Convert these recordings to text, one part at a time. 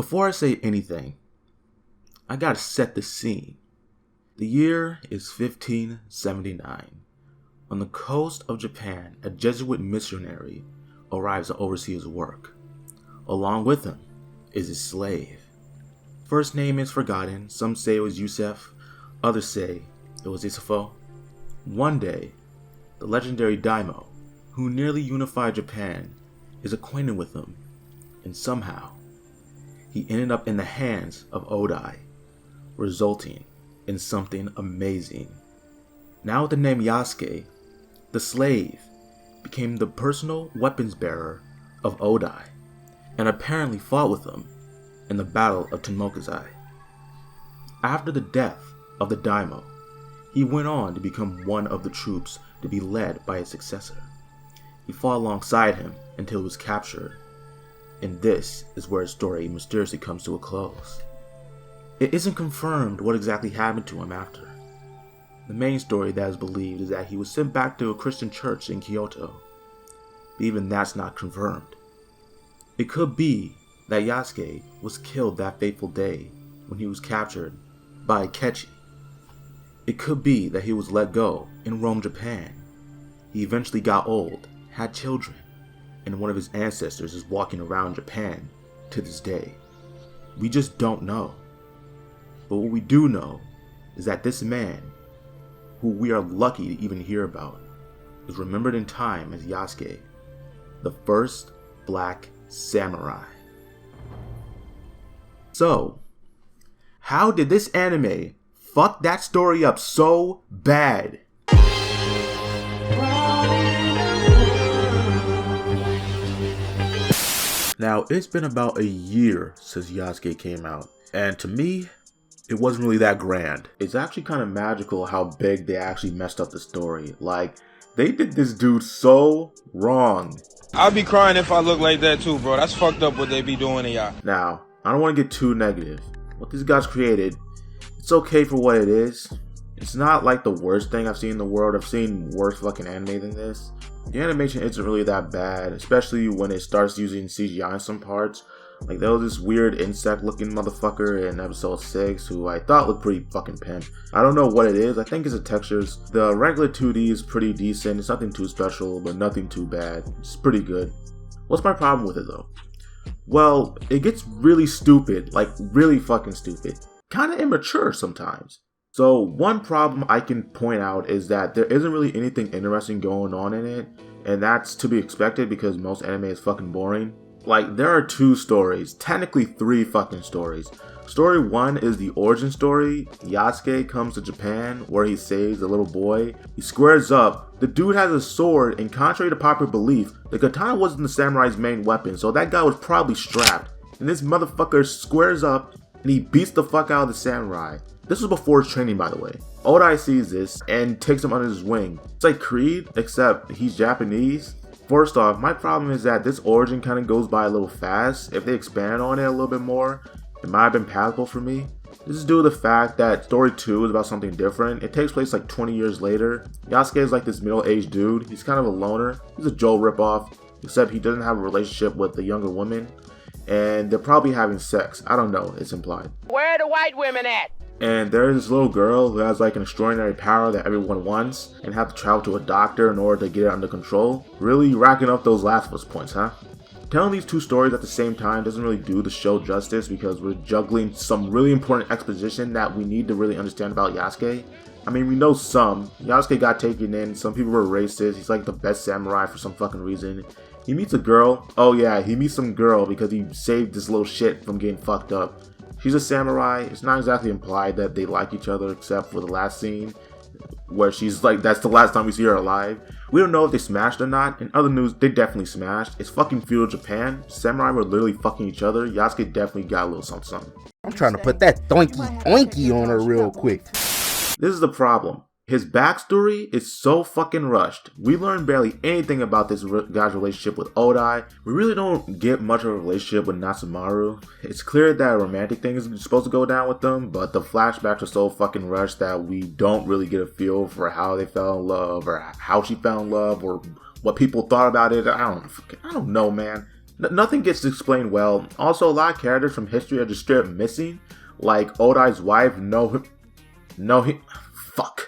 Before I say anything, I gotta set the scene. The year is 1579. On the coast of Japan, a Jesuit missionary arrives to oversee his work. Along with him is his slave. First name is forgotten. Some say it was Yusef, others say it was Isafo. One day, the legendary daimyo, who nearly unified Japan, is acquainted with him, and somehow, he ended up in the hands of Odai, resulting in something amazing. Now with the name Yasuke, the slave became the personal weapons bearer of Odai, and apparently fought with him in the Battle of Tenmokazai. After the death of the daimyo, he went on to become one of the troops to be led by his successor. He fought alongside him until he was captured, and this is where his story mysteriously comes to a close. It isn't confirmed what exactly happened to him after. The main story that is believed is that he was sent back to a Christian church in Kyoto, but even that's not confirmed. It could be that Yasuke was killed that fateful day when he was captured by Akechi. It could be that he was let go in Rome, Japan. He eventually got old, had children, and one of his ancestors is walking around Japan to this day. We just don't know. But what we do know is that this man, who we are lucky to even hear about, is remembered in time as Yasuke, the first black samurai. So, how did this anime fuck that story up so bad? Now, it's been about a year since Yasuke came out, and to me, it wasn't really that grand. It's actually kind of magical how big they actually messed up the story. Like, they did this dude so wrong. I'll be crying if I look like that too, bro. That's fucked up what they be doing to y'all. Now, I don't want to get too negative. What these guys created, it's okay for what it is. It's not like the worst thing I've seen in the world. I've seen worse fucking anime than this. The animation isn't really that bad, especially when it starts using CGI in some parts. Like, there was this weird insect looking motherfucker in episode 6 who I thought looked pretty fucking pimp. I don't know what it is. I think it's the textures. The regular 2D is pretty decent. It's nothing too special, but nothing too bad. It's pretty good. What's my problem with it though? Well, it gets really stupid. Like, really fucking stupid. Kinda immature sometimes. So one problem I can point out is that there isn't really anything interesting going on in it. And that's to be expected because most anime is fucking boring. Like, there are 2 stories, technically 3 fucking stories. Story 1 is the origin story. Yasuke comes to Japan where he saves a little boy. He squares up. The dude has a sword, and contrary to popular belief, the katana wasn't the samurai's main weapon, so that guy was probably strapped. And this motherfucker squares up and he beats the fuck out of the samurai. This was before his training, by the way. Odai sees this and takes him under his wing. It's like Creed, except he's Japanese. First off, my problem is that this origin kind of goes by a little fast. If they expand on it a little bit more, it might have been palatable for me. This is due to the fact that story 2 is about something different. It takes place like 20 years later. Yasuke is like this middle-aged dude. He's kind of a loner. He's a Joe ripoff, except he doesn't have a relationship with the younger woman. And they're probably having sex. I don't know, it's implied. Where are the white women at? And there's this little girl who has like an extraordinary power that everyone wants and have to travel to a doctor in order to get it under control. Really racking up those Last of Us points, huh? Telling these 2 stories at the same time doesn't really do the show justice because we're juggling some really important exposition that we need to really understand about Yasuke. I mean, we know some. Yasuke got taken in, some people were racist, he's like the best samurai for some fucking reason. He meets a girl. Oh yeah, he meets some girl because he saved this little shit from getting fucked up. She's a samurai. It's not exactly implied that they like each other except for the last scene where she's like, that's the last time we see her alive. We don't know if they smashed or not. In other news, they definitely smashed. It's fucking feudal Japan. Samurai were literally fucking each other. Yasuke definitely got a little something. I'm trying to put that oinky on her real quick. This is the problem. His backstory is so fucking rushed. We learn barely anything about this guy's relationship with Odai. We really don't get much of a relationship with Natsumaru. It's clear that a romantic thing is supposed to go down with them, but the flashbacks are so fucking rushed that we don't really get a feel for how they fell in love, or how she fell in love, or what people thought about it. I don't know, man. Nothing gets explained well. Also, a lot of characters from history are just straight up missing. Like Odai's wife, fuck.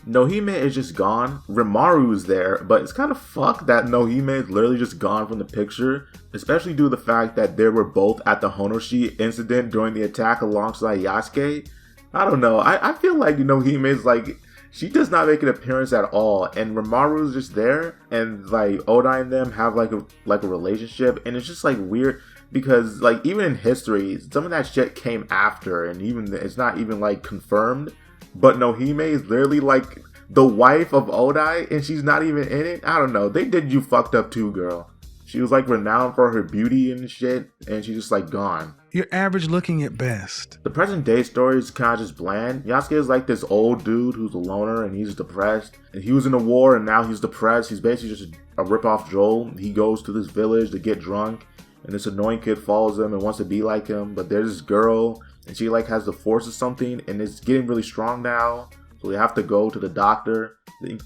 Nohime is just gone. Rimaru's there, but it's kind of fucked that Nohime is literally just gone from the picture, especially due to the fact that they were both at the Honoshi incident during the attack alongside Yasuke. I don't know. I feel like Nohime is like, she does not make an appearance at all, and Rimaru's just there, and like Odai and them have like a relationship, and it's just like weird because like even in history, some of that shit came after, and even it's not even like confirmed. But Nohime is literally like the wife of Odai, and she's not even in it. I don't know. They did you fucked up too, girl. She was like renowned for her beauty and shit, and she's just like gone. You're average looking at best. The present day story is kind of just bland. Yasuke is like this old dude who's a loner and he's depressed. And he was in a war and now he's depressed. He's basically just a rip-off Joel. He goes to this village to get drunk, and this annoying kid follows him and wants to be like him. But there's this girl, and she like has the force of something, and it's getting really strong now. So they have to go to the doctor.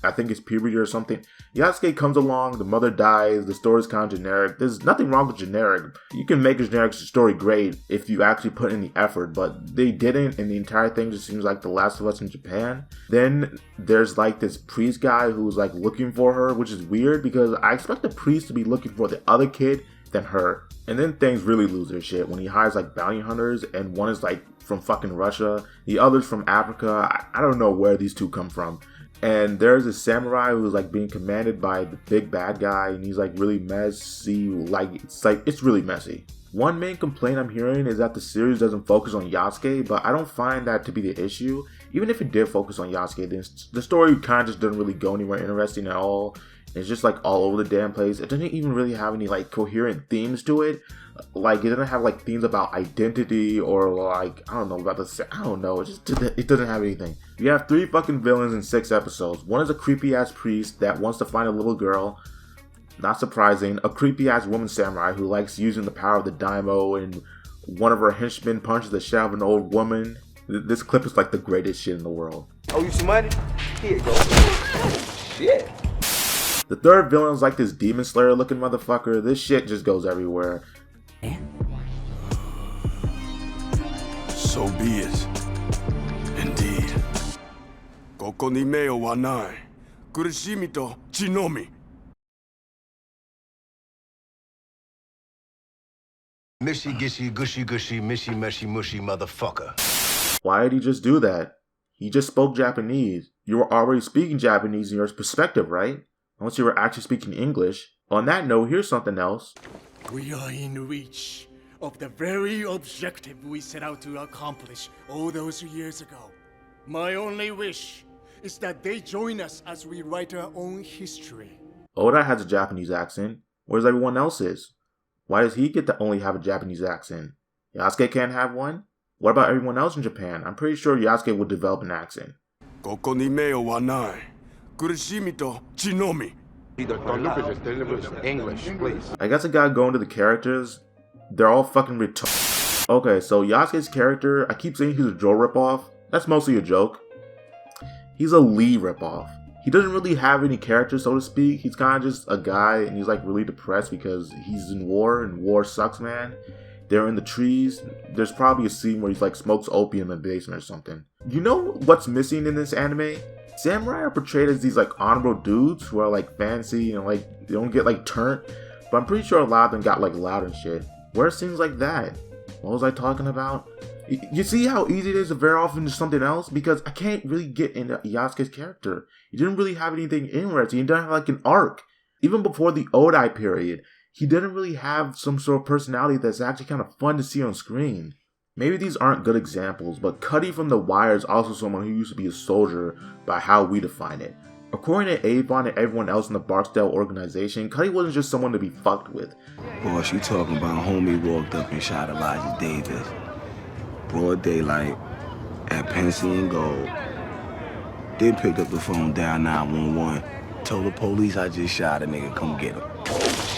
I think it's puberty or something. Yasuke comes along, the mother dies, the story's kind of generic. There's nothing wrong with generic. You can make a generic story great if you actually put in the effort, but they didn't, and the entire thing just seems like The Last of Us in Japan. Then there's like this priest guy who's like looking for her, which is weird because I expect the priest to be looking for the other kid than her. And then things really lose their shit when he hires like bounty hunters, and one is like from fucking Russia, the other's from Africa. I don't know where these two come from. And there's a samurai who's like being commanded by the big bad guy, and he's like really messy. It's really messy. One main complaint I'm hearing is that the series doesn't focus on Yasuke, but I don't find that to be the issue. Even if it did focus on Yasuke, then the story kind of just doesn't really go anywhere interesting at all. It's just like all over the damn place. It doesn't even really have any like coherent themes to it. Like it doesn't have like themes about identity or like I don't know. It doesn't have anything. You have 3 fucking villains in 6 episodes. One is a creepy ass priest that wants to find a little girl. Not surprising. A creepy ass woman samurai who likes using the power of the daimyo, and one of her henchmen punches the shell of an old woman. This clip is like the greatest shit in the world. Oh, you some money? Here you go. Shit. The third villain is like this demon slayer looking motherfucker. This shit just goes everywhere. So be it. Indeed. Koko ni meo wa nai. Kurishimi to chinomi. Mishy gishy gushy gushy mishy meshy mushy motherfucker. Why did he just do that? He just spoke Japanese. You were already speaking Japanese in your perspective, right? Unless you were actually speaking English. On that note, here's something else. We are in reach of the very objective we set out to accomplish all those years ago. My only wish is that they join us as we write our own history. Oda has a Japanese accent, whereas everyone else is. Why does he get to only have a Japanese accent? Yasuke can't have one? What about everyone else in Japan? I'm pretty sure Yasuke would develop an accent. Koko ni meo wa nai. Kurishimi to chinomi. English, please. I guess I gotta go into the characters. They're all fucking retarded. Okay, so Yasuke's character, I keep saying he's a Joe ripoff. That's mostly a joke. He's a Lee ripoff. He doesn't really have any character, so to speak. He's kind of just a guy, and he's like really depressed because he's in war, and war sucks, man. They're in the trees. There's probably a scene where he's like smokes opium in the basement or something. You know what's missing in this anime? Samurai are portrayed as these like honorable dudes who are like fancy and like they don't get like turned, but I'm pretty sure a lot of them got like loud and shit. Where are scenes like that? What was I talking about? You see how easy it is to veer off into something else? Because I can't really get into Yasuke's character. He didn't really have anything interesting. He didn't have like an arc. Even before the Odai period, he didn't really have some sort of personality that's actually kind of fun to see on screen. Maybe these aren't good examples, but Cuddy from The Wire is also someone who used to be a soldier by how we define it. According to Avon and everyone else in the Barksdale organization, Cuddy wasn't just someone to be fucked with. Boss, you talking about homie walked up and shot Elijah Davis. Broad daylight, at Pensy and Gold. Then picked up the phone, down 911. Told the police I just shot a nigga, come get him.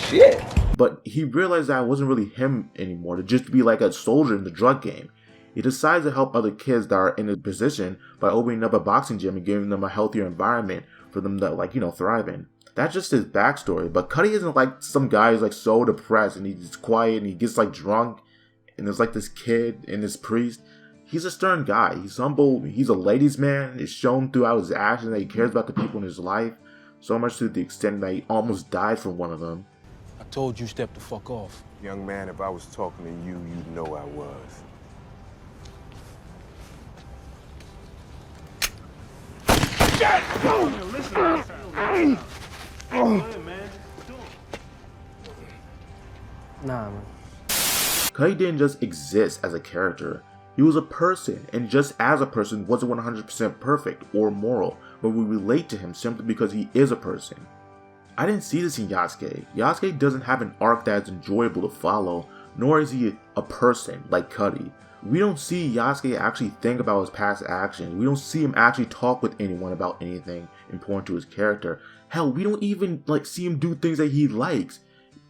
Shit. But he realized that it wasn't really him anymore, to just be like a soldier in the drug game. He decides to help other kids that are in a position by opening up a boxing gym and giving them a healthier environment for them to, thrive in. That's just his backstory, but Cuddy isn't like some guy who's like so depressed and he's quiet and he gets like drunk and there's like this kid and this priest. He's a stern guy. He's humble. He's a ladies' man. It's shown throughout his actions that he cares about the people in his life, so much to the extent that he almost died for one of them. I told you step the fuck off. Young man, if I was talking to you, you'd know I was. Nah, man. Cuddy didn't just exist as a character. He was a person, and just as a person wasn't 100% perfect or moral, but we relate to him simply because he is a person. I didn't see this in Yasuke. Yasuke doesn't have an arc that is enjoyable to follow, nor is he a person like Cuddy. We don't see Yasuke actually think about his past actions. We don't see him actually talk with anyone about anything important to his character. Hell, we don't even see him do things that he likes.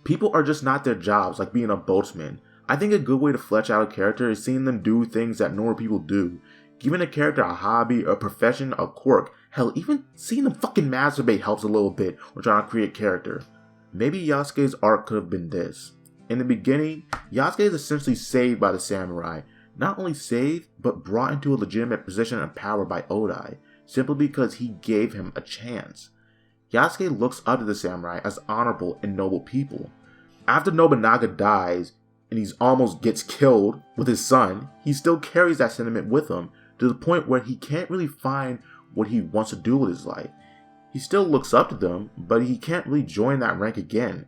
People are just not their jobs, like being a boatsman. I think a good way to flesh out a character is seeing them do things that normal people do. Giving a character a hobby, a profession, a quirk. Hell, even seeing them fucking masturbate helps a little bit when trying to create character. Maybe Yasuke's arc could have been this. In the beginning, Yasuke is essentially saved by the samurai. Not only saved, but brought into a legitimate position of power by Odai, simply because he gave him a chance. Yasuke looks up to the samurai as honorable and noble people. After Nobunaga dies, and he almost gets killed with his son, he still carries that sentiment with him to the point where he can't really find what he wants to do with his life. He still looks up to them, but he can't really join that rank again.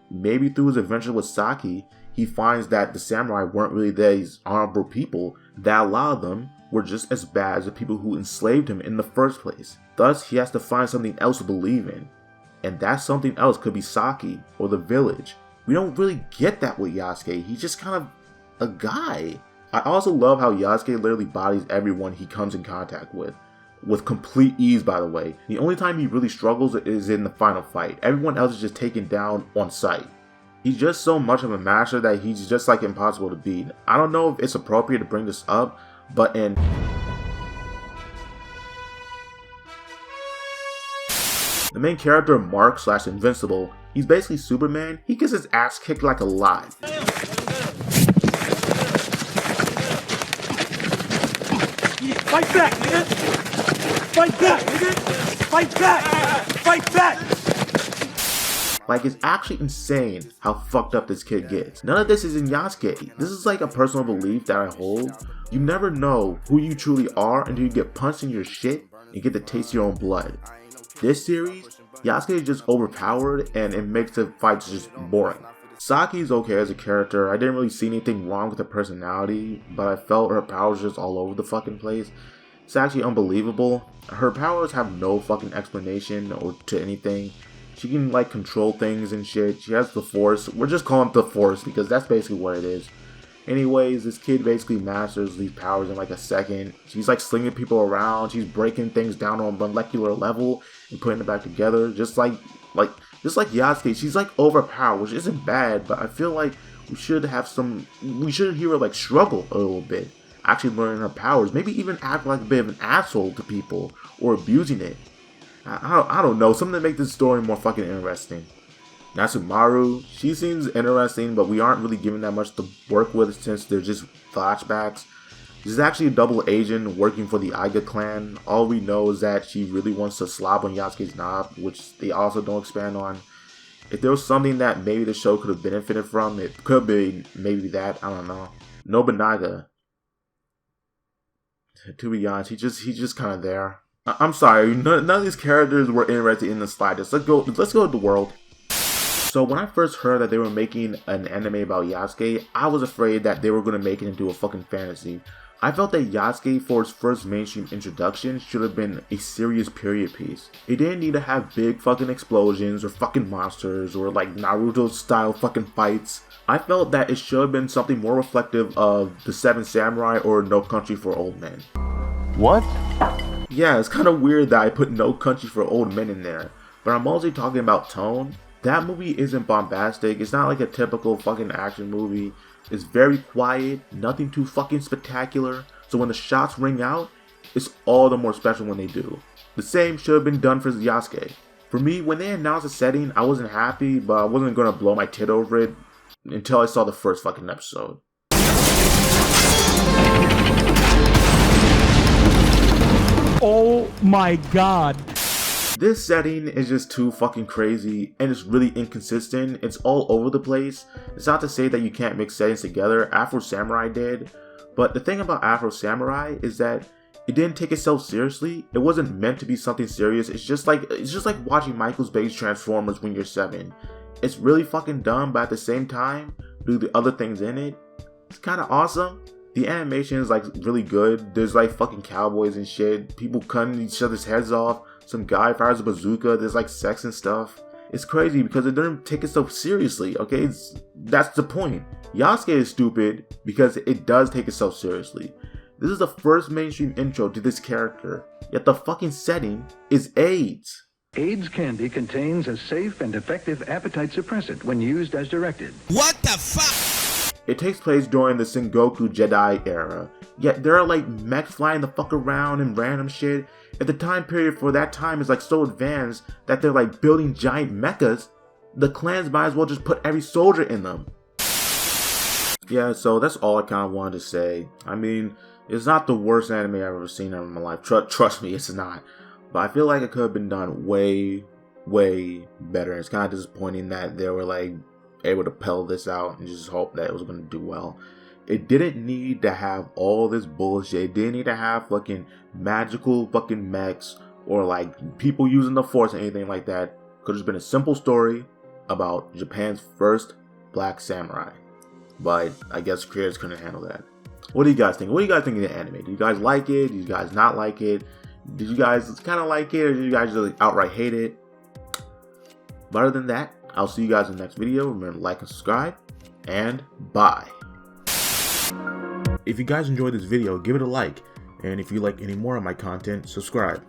Maybe through his adventure with Saki, he finds that the samurai weren't really these honorable people, that a lot of them were just as bad as the people who enslaved him in the first place. Thus, he has to find something else to believe in. And that something else could be Saki or the village. We don't really get that with Yasuke. He's just kind of a guy. I also love how Yasuke literally bodies everyone he comes in contact with complete ease, by the way. The only time he really struggles is in the final fight. Everyone else is just taken down on sight. He's just so much of a master that he's just impossible to beat. I don't know if it's appropriate to bring this up, but in the main character, Mark / Invincible, he's basically Superman. He gets his ass kicked like a lot. Fight back, nigga! Fight back, nigga! Fight back! Fight back! It's actually insane how fucked up this kid gets. None of this is in Yasuke. This is a personal belief that I hold. You never know who you truly are until you get punched in your shit and get to taste your own blood. This series, Yasuke is just overpowered and it makes the fights just boring. Saki is okay as a character. I didn't really see anything wrong with her personality, but I felt her powers just all over the fucking place. It's actually unbelievable. Her powers have no fucking explanation or to anything. She can control things and shit. She has the Force. We're just calling it the Force because that's basically what it is. Anyways, this kid basically masters these powers in a second. She's slinging people around. She's breaking things down on a molecular level and putting it back together. Just like Yasuke, she's overpowered, which isn't bad, but I feel we should hear her struggle a little bit, actually learning her powers, maybe even act like a bit of an asshole to people or abusing it. I don't know, something to make this story more fucking interesting. Natsumaru, she seems interesting, but we aren't really given that much to work with since they're just flashbacks. She's actually a double agent working for the Aiga clan. All we know is that she really wants to slob on Yasuke's knob, which they also don't expand on. If there was something that maybe the show could have benefited from, it could be maybe that, I don't know. Nobunaga. To be honest, he's just kind of there. I'm sorry, none of these characters were interested in the slightest. Let's go to the world. So when I first heard that they were making an anime about Yasuke, I was afraid that they were going to make it into a fucking fantasy. I felt that Yasuke, for its first mainstream introduction, should have been a serious period piece. It didn't need to have big fucking explosions or fucking monsters or Naruto style fucking fights. I felt that it should have been something more reflective of the Seven Samurai or No Country for Old Men. What? Yeah, it's kind of weird that I put No Country for Old Men in there, but I'm mostly talking about tone. That movie isn't bombastic. It's not like a typical fucking action movie. It's very quiet, nothing too fucking spectacular. So when the shots ring out, it's all the more special when they do. The same should have been done for Yasuke. For me, when they announced the setting, I wasn't happy, but I wasn't gonna blow my tit over it until I saw the first fucking episode. Oh my god. This setting is just too fucking crazy, and it's really inconsistent. It's all over the place. It's not to say that you can't mix settings together. Afro Samurai did, but the thing about Afro Samurai is that it didn't take itself seriously. It wasn't meant to be something serious. It's just like watching Michael Bay's Transformers when you're 7. It's really fucking dumb, but at the same time, do the other things in it, it's kind of awesome. The animation is like really good. There's like fucking cowboys and shit. People cutting each other's heads off. Some guy fires a bazooka. There's like sex and stuff. It's crazy because it doesn't take itself seriously, okay? That's the point. Yasuke is stupid because it does take itself seriously. This is the first mainstream intro to this character, yet the fucking setting is AIDS. AIDS candy contains a safe and effective appetite suppressant when used as directed. What the fuck? It takes place during the Sengoku Jedi era, yet there are like mechs flying the fuck around and random shit. If the time period for that time is like so advanced that they're like building giant mechas, the clans might as well just put every soldier in them. Yeah, so that's all I kind of wanted to say. I mean, it's not the worst anime I've ever seen in my life. Trust me, it's not. But I feel like it could have been done way, way better. It's kind of disappointing that they were like able to pell this out and just hope that it was going to do well. It didn't need to have all this bullshit. It didn't need to have fucking magical fucking mechs or like people using the force or anything like that. Could have just been a simple story about Japan's first black samurai. But I guess creators couldn't handle that. What do you guys think? What do you guys think of the anime? Do you guys like it? Do you guys not like it? Did you guys kind of like it, or did you guys just outright hate it? But other than that, I'll see you guys in the next video. Remember to like and subscribe, and bye. If you guys enjoyed this video, give it a like, and if you like any more of my content, subscribe.